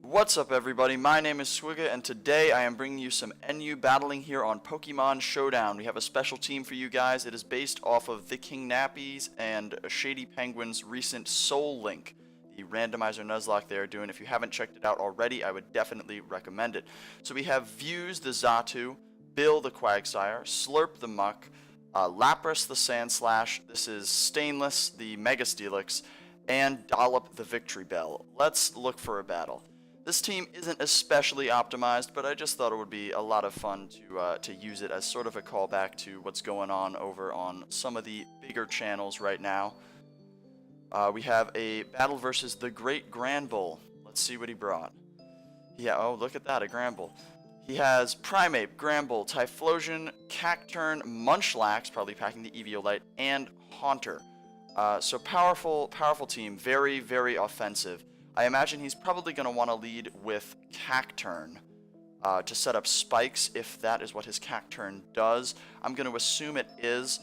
What's up everybody, my name is Squigga and today I am bringing you some NU battling here on Pokemon Showdown. We have a special team for you guys. It is based off of TheKingNappy's and Shadypenguinn's recent Soul Link, the randomizer Nuzlocke they are doing. If you haven't checked it out already, I would definitely recommend it. So we have Views the Xatu, Bill the Quagsire, Slurp the Muck, Lapras the Sandslash, this is Stainless the Mega Steelix, and Dollop the Victory Bell. Let's look for a battle. This team isn't especially optimized, but I just thought it would be a lot of fun to use it as sort of a callback to what's going on over on some of the bigger channels right now. We have a battle versus the Great Granbull. Let's see what he brought. Yeah, oh, look at that, a Granbull. He has Primeape, Granbull, Typhlosion, Cacturne, Munchlax, probably packing the Eviolite, and Haunter. So powerful team, very, very offensive. I imagine he's probably going to want to lead with Cacturne to set up spikes if that is what his Cacturne does. I'm going to assume it is.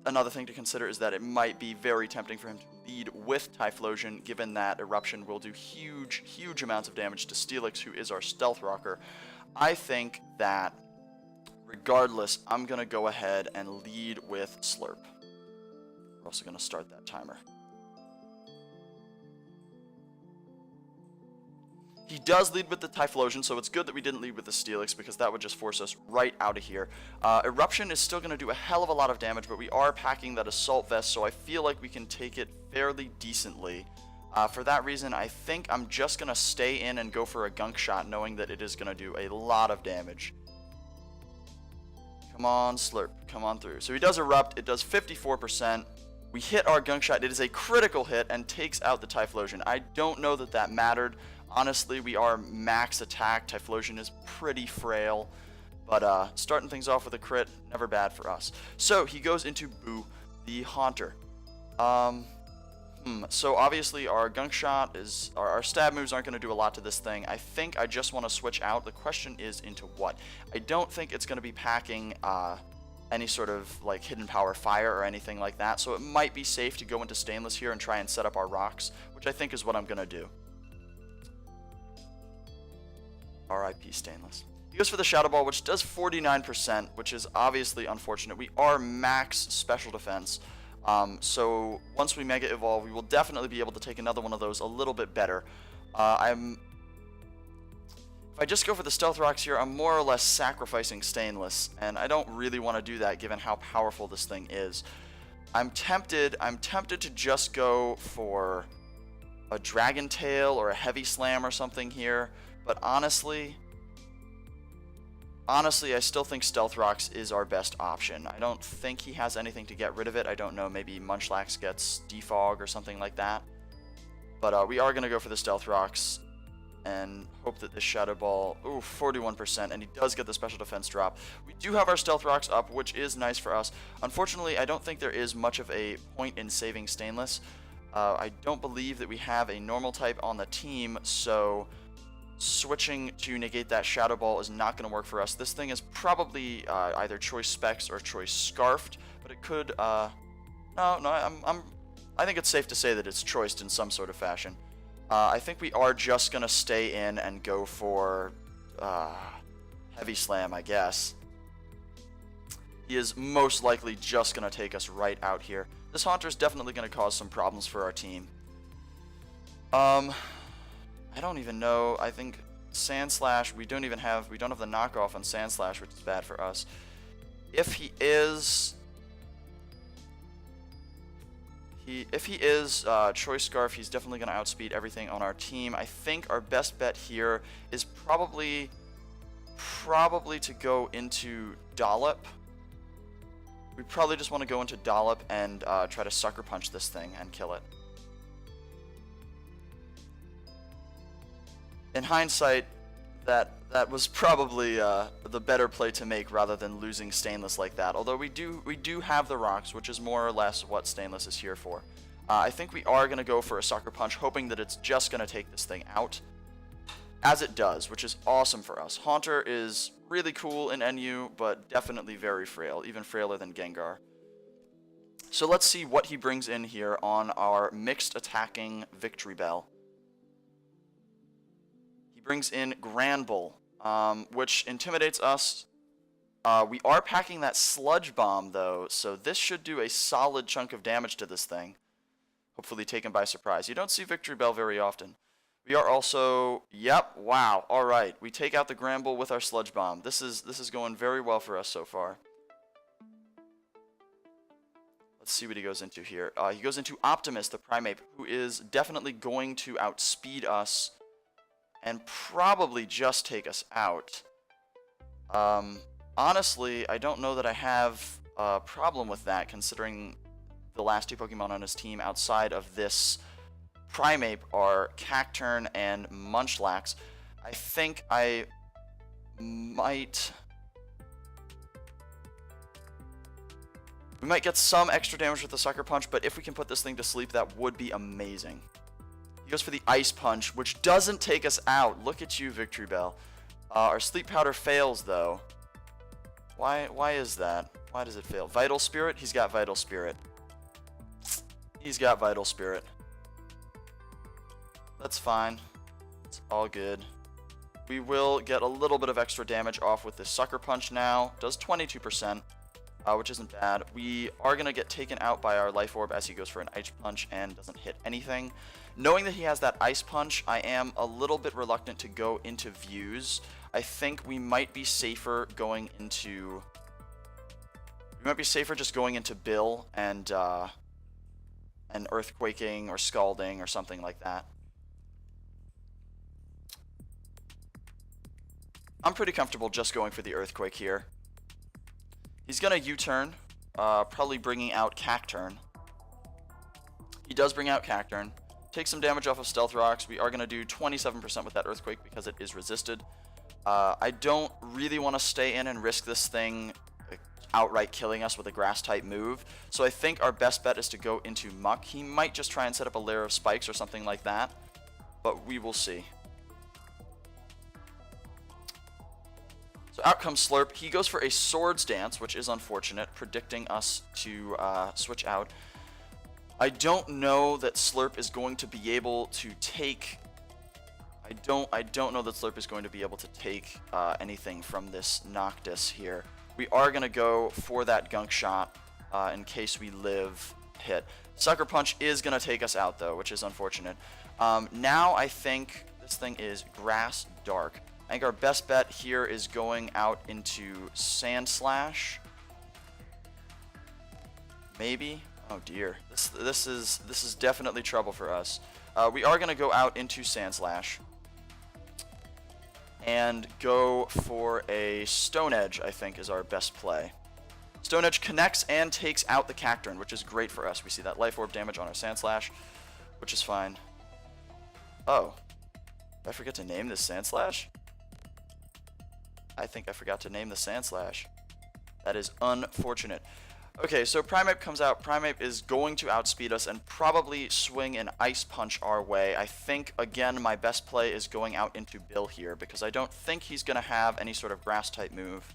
Another thing to consider is that it might be very tempting for him to lead with Typhlosion, given that Eruption will do huge amounts of damage to Steelix, who is our Stealth Rocker. I think that regardless, I'm going to go ahead and lead with Slurp. We're also going to start that timer. He does lead with the Typhlosion, so it's good that we didn't lead with the Steelix because that would just force us right out of here. Eruption is still going to do a hell of a lot of damage, but we are packing that Assault Vest, so I feel like we can take it fairly decently. For that reason, I think I'm just going to stay in and go for a Gunk Shot, knowing that it is going to do a lot of damage. Come on, Slurp. Come on through. So he does Erupt. It does 54%. We hit our Gunk Shot. It is a critical hit and takes out the Typhlosion. I don't know that that mattered. Honestly, we are max attack. Typhlosion is pretty frail, but starting things off with a crit, never bad for us. So he goes into Boo, the Haunter. So obviously our Gunk Shot is, our stab moves aren't going to do a lot to this thing. I think I just want to switch out. The question is into what? I don't think it's going to be packing any sort of like hidden power fire or anything like that. So it might be safe to go into Stainless here and try and set up our rocks, which I think is what I'm going to do. RIP Stainless. He goes for the Shadow Ball, which does 49%, which is obviously unfortunate. We are max special defense, so once we Mega Evolve, we will definitely be able to take another one of those a little bit better. If I just go for the Stealth Rocks here, I'm more or less sacrificing Stainless, and I don't really want to do that given how powerful this thing is. I'm tempted to just go for a Dragon Tail or a Heavy Slam or something here. But honestly, I still think Stealth Rocks is our best option. I don't think he has anything to get rid of it. I don't know, maybe Munchlax gets Defog or something like that. But we are going to go for the Stealth Rocks and hope that this Shadow Ball, ooh, 41%, and he does get the special defense drop. We do have our Stealth Rocks up, which is nice for us. Unfortunately, I don't think there is much of a point in saving Stainless. I don't believe that we have a normal type on the team, so switching to negate that Shadow Ball is not going to work for us. This thing is probably either Choice Specs or Choice Scarfed, but it could, I think it's safe to say that it's choiced in some sort of fashion. I think we are just going to stay in and go for Heavy Slam, I guess. He is most likely just going to take us right out here. This Haunter is definitely going to cause some problems for our team. I don't even know. I think Sandslash, we don't have the knockoff on Sandslash, which is bad for us. If he is Choice Scarf, he's definitely going to outspeed everything on our team. I think our best bet here is probably to go into Dollop. We probably just want to go into Dollop and try to Sucker Punch this thing and kill it. In hindsight, that was probably the better play to make rather than losing Stainless like that. Although we do have the rocks, which is more or less what Stainless is here for. I think we are going to go for a Sucker Punch, hoping that it's just going to take this thing out. As it does, which is awesome for us. Haunter is really cool in NU, but definitely very frail, even frailer than Gengar. So let's see what he brings in here on our mixed attacking Victory Bell. brings in Granbull, which intimidates us. We are packing that Sludge Bomb, though, so this should do a solid chunk of damage to this thing. Hopefully taken by surprise. You don't see Victory Bell very often. We are also... Yep, wow, alright. We take out the Granbull with our Sludge Bomb. This is going very well for us so far. Let's see what he goes into here. He goes into Optimus, the Primeape, who is definitely going to outspeed us and probably just take us out. Honestly, I don't know that I have a problem with that, considering the last two Pokemon on his team outside of this Primeape are Cacturne and Munchlax. I think I might... We might get some extra damage with the Sucker Punch, but if we can put this thing to sleep, that would be amazing. He goes for the Ice Punch, which doesn't take us out. Look at you, Victory Bell. Our Sleep Powder fails, though. Why is that? Why does it fail? Vital Spirit? He's got Vital Spirit. He's got Vital Spirit. That's fine. It's all good. We will get a little bit of extra damage off with this Sucker Punch now. Does 22%. Which isn't bad. We are going to get taken out by our Life Orb as he goes for an Ice Punch and doesn't hit anything. Knowing that he has that Ice Punch, I am a little bit reluctant to go into Views. I think we might be safer going into... We might be safer just going into Bill and Earthquaking or Scalding or something like that. I'm pretty comfortable just going for the Earthquake here. He's going to U-turn, probably bringing out Cacturne. He does bring out Cacturne. Take some damage off of Stealth Rocks. We are going to do 27% with that Earthquake because it is resisted. I don't really want to stay in and risk this thing outright killing us with a Grass-type move. So I think our best bet is to go into Muck. He might just try and set up a layer of spikes or something like that, but we will see. So out comes Slurp. He goes for a Swords Dance, which is unfortunate, predicting us to switch out. I don't know that Slurp is going to be able to take... I don't know that Slurp is going to be able to take anything from this Noctis here. We are going to go for that Gunk Shot in case we live hit. Sucker Punch is going to take us out, though, which is unfortunate. Now I think this thing is Grass Dark. I think our best bet here is going out into Sand Slash. Maybe? Oh dear. This is definitely trouble for us. We are going to go out into Sand Slash and go for a Stone Edge, I think, is our best play. Stone Edge connects and takes out the Cacturne, which is great for us. We see that Life Orb damage on our Sand Slash, which is fine. Oh. Did I forget to name this Sand Slash? I think I forgot to name the Sand Slash. That is unfortunate. Okay, so Primeape comes out. Primeape is going to outspeed us and probably swing an Ice Punch our way. I think, again, my best play is going out into Bill here because I don't think he's going to have any sort of Grass-type move.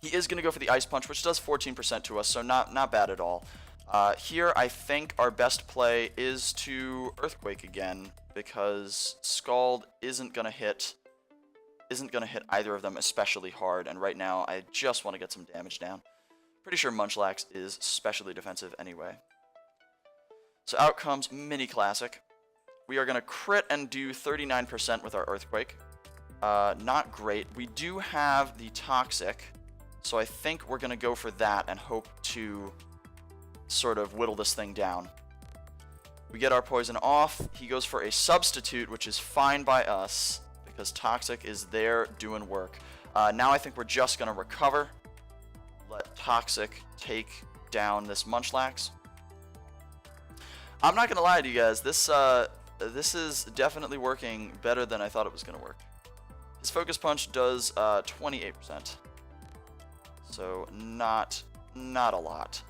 He is going to go for the Ice Punch, which does 14% to us, so not bad at all. Here, I think our best play is to Earthquake again because Scald isn't going to hit either of them especially hard, and right now I just want to get some damage down. Pretty sure Munchlax is specially defensive anyway. So out comes Mini Classic. We are going to crit and do 39% with our Earthquake. Not great. We do have the Toxic, so I think we're going to go for that and hope to sort of whittle this thing down. We get our poison off. He goes for a Substitute, which is fine by us because Toxic is there doing work. Now I think we're just going to recover. Let Toxic take down this Munchlax. I'm not going to lie to you guys. This is definitely working better than I thought it was going to work. His Focus Punch does 28%. So not a lot.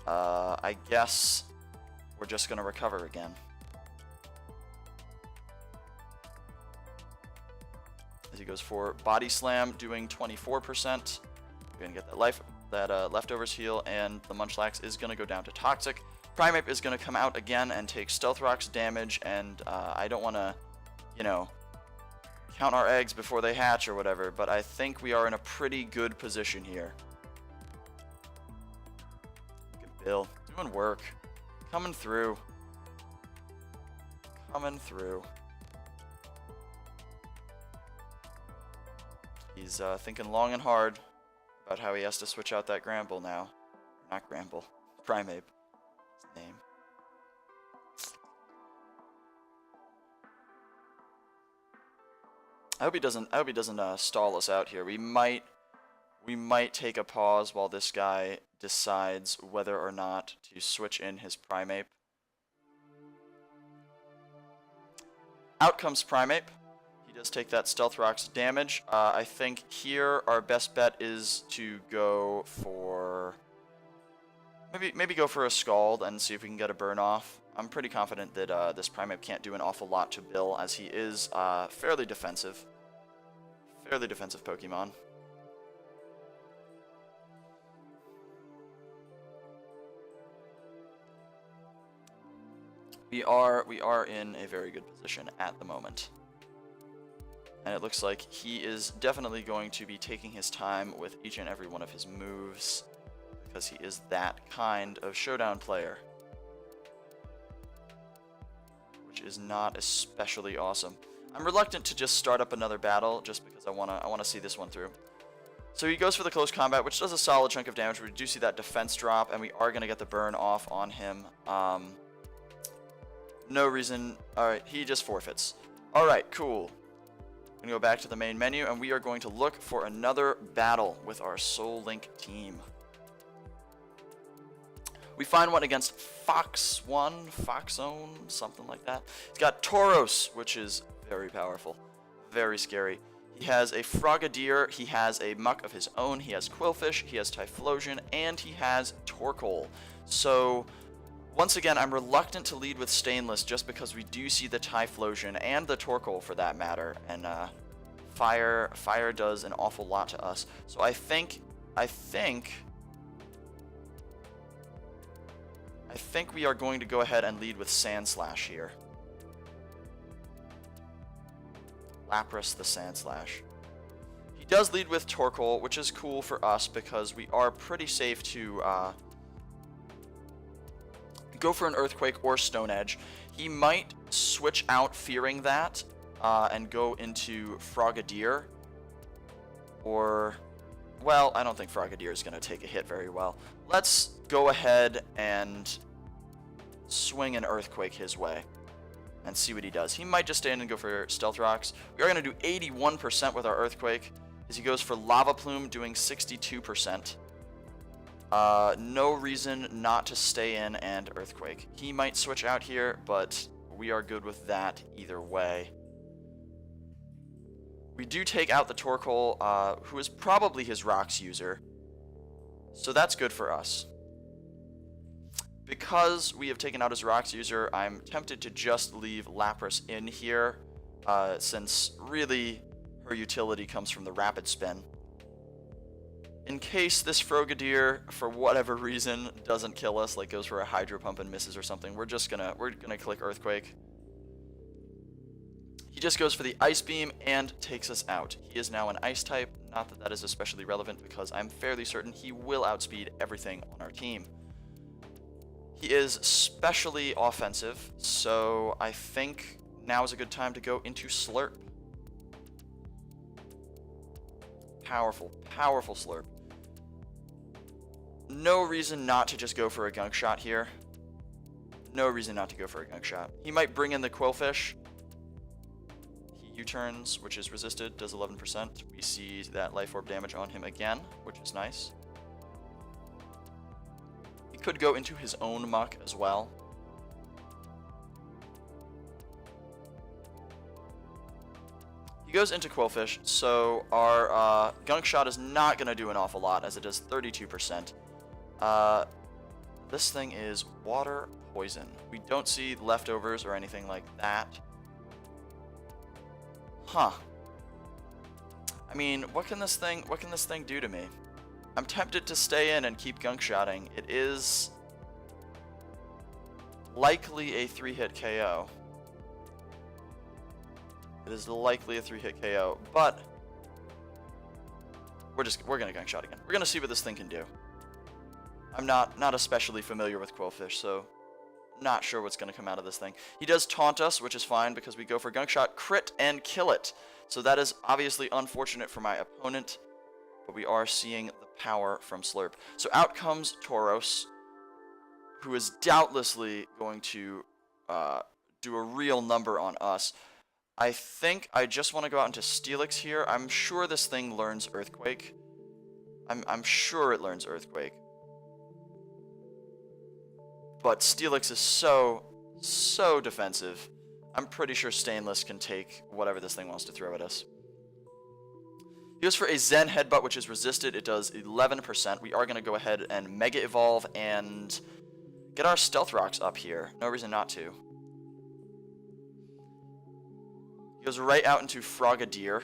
I guess we're just going to recover again. As he goes for Body Slam, doing 24%. We're going to get that leftovers heal, and the Munchlax is going to go down to Toxic. Primeape is going to come out again and take Stealth Rock's damage, and I don't want to, you know, count our eggs before they hatch or whatever, but I think we are in a pretty good position here. Look at Bill, doing work. Coming through. Coming through. He's thinking long and hard about how he has to switch out that Gramble now. Not Gramble. Primeape. His name. I hope he doesn't stall us out here. We might take a pause while this guy decides whether or not to switch in his Primeape. Out comes Primeape. He does take that Stealth Rock's damage. I think here our best bet is to go for maybe go for a Scald and see if we can get a burn off. I'm pretty confident that this Primeape can't do an awful lot to Bill, as he is fairly defensive. Fairly defensive Pokemon. We are in a very good position at the moment. And it looks like he is definitely going to be taking his time with each and every one of his moves, because he is that kind of Showdown player. Which is not especially awesome. I'm reluctant to just start up another battle just because I wanna see this one through. So he goes for the close combat, which does a solid chunk of damage. We do see that defense drop, and we are gonna get the burn off on him. No reason. Alright, he just forfeits. Alright, cool. I'm gonna go back to the main menu, and we are going to look for another battle with our Soul Link team. We find one against Foxzone, something like that. He's got Tauros, which is very powerful, very scary. He has a Frogadier, he has a Muck of his own, he has Quillfish, he has Typhlosion, and he has Torkoal. So, once again, I'm reluctant to lead with Stainless just because we do see the Typhlosion and the Torkoal for that matter, and fire does an awful lot to us. So I think we are going to go ahead and lead with Sandslash here. Lapras the Sandslash. He does lead with Torkoal, which is cool for us because we are pretty safe to go for an Earthquake or Stone Edge. He might switch out fearing that and go into Frogadier. Or, well, I don't think Frogadier is going to take a hit very well. Let's go ahead and swing an Earthquake his way and see what he does. He might just stand and go for Stealth Rocks. We are going to do 81% with our Earthquake, as he goes for Lava Plume, doing 62%. No reason not to stay in and Earthquake. He might switch out here, but we are good with that either way. We do take out the Torkoal, who is probably his Rocks user, so that's good for us. Because we have taken out his Rocks user, I'm tempted to just leave Lapras in here, since really her utility comes from the Rapid Spin. In case this Frogadier, for whatever reason, doesn't kill us, like goes for a Hydro Pump and misses or something, we're gonna click Earthquake. He just goes for the Ice Beam and takes us out. He is now an Ice type, not that that is especially relevant because I'm fairly certain he will outspeed everything on our team. He is specially offensive, so I think now is a good time to go into Slurp. Powerful, powerful Slurp. No reason not to just go for a Gunk Shot here. No reason not to go for a Gunk Shot. He might bring in the Quillfish. He U-turns, which is resisted, does 11%. We see that Life Orb damage on him again, which is nice. He could go into his own Muck as well. He goes into Quillfish, so our Gunk Shot is not going to do an awful lot, as it does 32%. This thing is Water Poison. We don't see leftovers or anything like that. Huh. I mean, what can this thing do to me? I'm tempted to stay in and keep Gunk Shotting. It is likely a 3-hit KO. It is likely a 3-hit KO, but we're gonna Gunk Shot again. We're gonna see what this thing can do. I'm not especially familiar with Quillfish, so not sure what's gonna come out of this thing. He does taunt us, which is fine because we go for Gunk Shot, crit, and kill it. So that is obviously unfortunate for my opponent, but we are seeing the power from Slurp. So out comes Tauros, who is doubtlessly going to do a real number on us. I think I just want to go out into Steelix here. I'm sure this thing learns Earthquake. I'm sure it learns Earthquake. But Steelix is so defensive. I'm pretty sure Stainless can take whatever this thing wants to throw at us. He goes for a Zen Headbutt, which is resisted. It does 11%. We are going to go ahead and Mega Evolve and get our Stealth Rocks up here. No reason not to. He goes right out into Frogadier.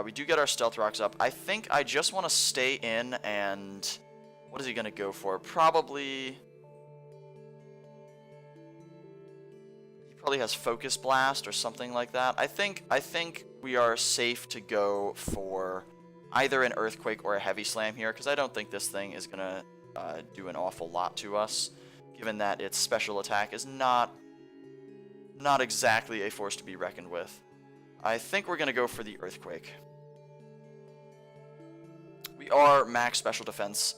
We do get our Stealth Rocks up. I think I just want to stay in and... What is he going to go for? Probably... He probably has Focus Blast or something like that. I think we are safe to go for either an Earthquake or a Heavy Slam here, because I don't think this thing is going to do an awful lot to us, given that its special attack is not exactly a force to be reckoned with. I think we're going to go for the Earthquake. We are max special defense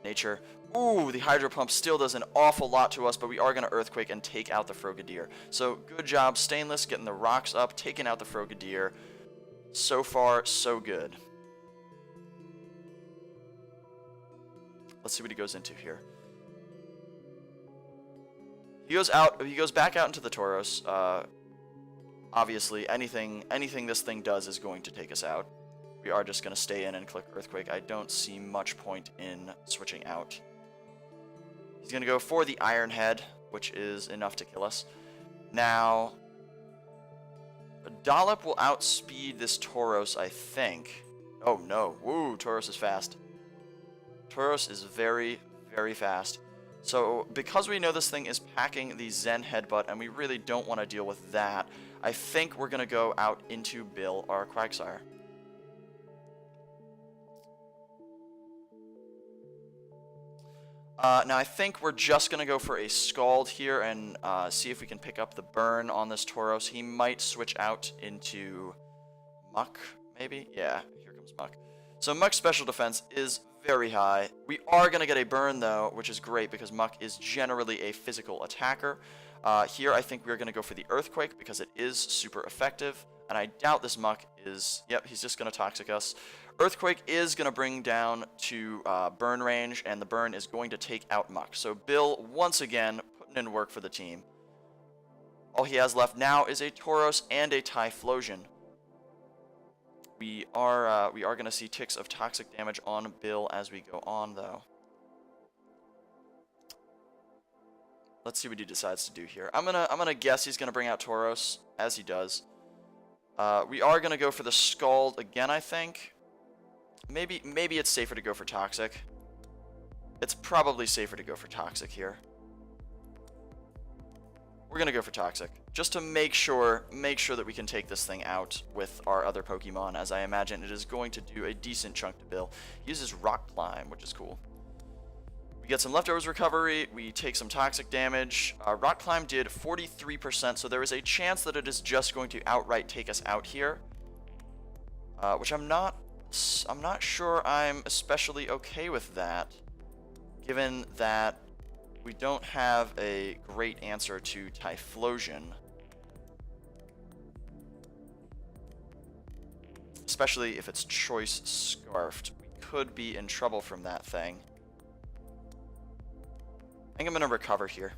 nature. Ooh, the Hydro Pump still does an awful lot to us, but we are going to Earthquake and take out the Frogadier. So good job, Stainless, getting the rocks up, taking out the Frogadier. So far, so good. Let's see what he goes into here. He goes back out into the Tauros. Obviously, anything this thing does is going to take us out. We are just going to stay in and click Earthquake. I don't see much point in switching out. He's going to go for the Iron Head, which is enough to kill us. Now, Dollop will outspeed this Tauros, I think. Oh no. Woo, Tauros is fast. Tauros is very, very fast. So, because we know this thing is packing the Zen Headbutt, and we really don't want to deal with that, I think we're going to go out into Bill, our Quagsire. Now, I think we're just going to go for a Scald here and see if we can pick up the burn on this Tauros. He might switch out into Muck, maybe? Yeah, here comes Muck. So Muck's special defense is very high. We are going to get a burn, though, which is great because Muck is generally a physical attacker. Here, I think we're going to go for the Earthquake because it is super effective. And I doubt this Muck is... Yep, he's just going to Toxic us. Earthquake is going to bring down to burn range, and the burn is going to take out Muck. So Bill, once again, putting in work for the team. All he has left now is a Tauros and a Typhlosion. We are going to see ticks of toxic damage on Bill as we go on, though. Let's see what he decides to do here. I'm gonna guess he's gonna bring out Tauros, as he does. We are gonna go for the Scald again, I think. Maybe it's safer to go for Toxic. It's probably safer to go for Toxic here. We're going to go for Toxic, just to make sure that we can take this thing out with our other Pokemon, as I imagine it is going to do a decent chunk to Bill. He uses Rock Climb, which is cool. We get some Leftovers recovery, we take some Toxic damage. Rock Climb did 43%, so there is a chance that it is just going to outright take us out here. Which I'm not sure I'm especially okay with that, given that we don't have a great answer to Typhlosion. Especially if it's Choice Scarfed. We could be in trouble from that thing. I think I'm going to recover here.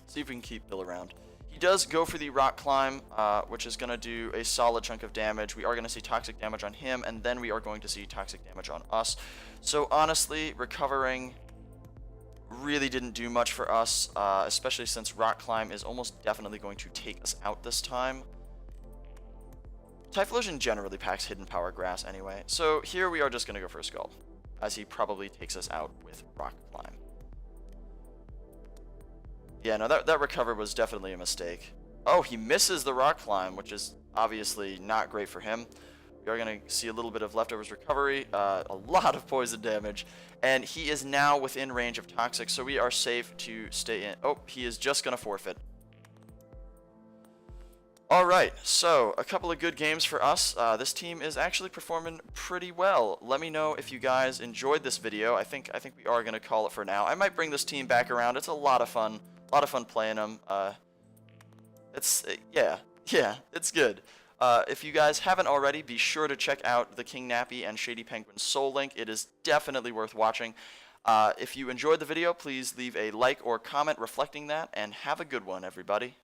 See if we can keep Bill around. He does go for the Rock Climb, which is going to do a solid chunk of damage. We are going to see toxic damage on him, and then we are going to see toxic damage on us. So honestly, recovering really didn't do much for us, especially since Rock Climb is almost definitely going to take us out this time. Typhlosion generally packs Hidden Power Grass anyway, so here we are just going to go for a Scald. as he probably takes us out with Rock Climb. Yeah, no, that recover was definitely a mistake. Oh, he misses the Rock Climb, which is obviously not great for him. We are going to see a little bit of Leftovers recovery, a lot of poison damage, and he is now within range of Toxic, so we are safe to stay in. Oh, he is just going to forfeit. Alright, so a couple of good games for us. This team is actually performing pretty well. Let me know if you guys enjoyed this video. I think we are going to call it for now. I might bring this team back around. It's a lot of fun. A lot of fun playing them. Yeah, it's good. If you guys haven't already, be sure to check out TheKingNappy and Shadypenguinn's Soul Link. It is definitely worth watching. If you enjoyed the video, please leave a like or comment reflecting that, and have a good one, everybody.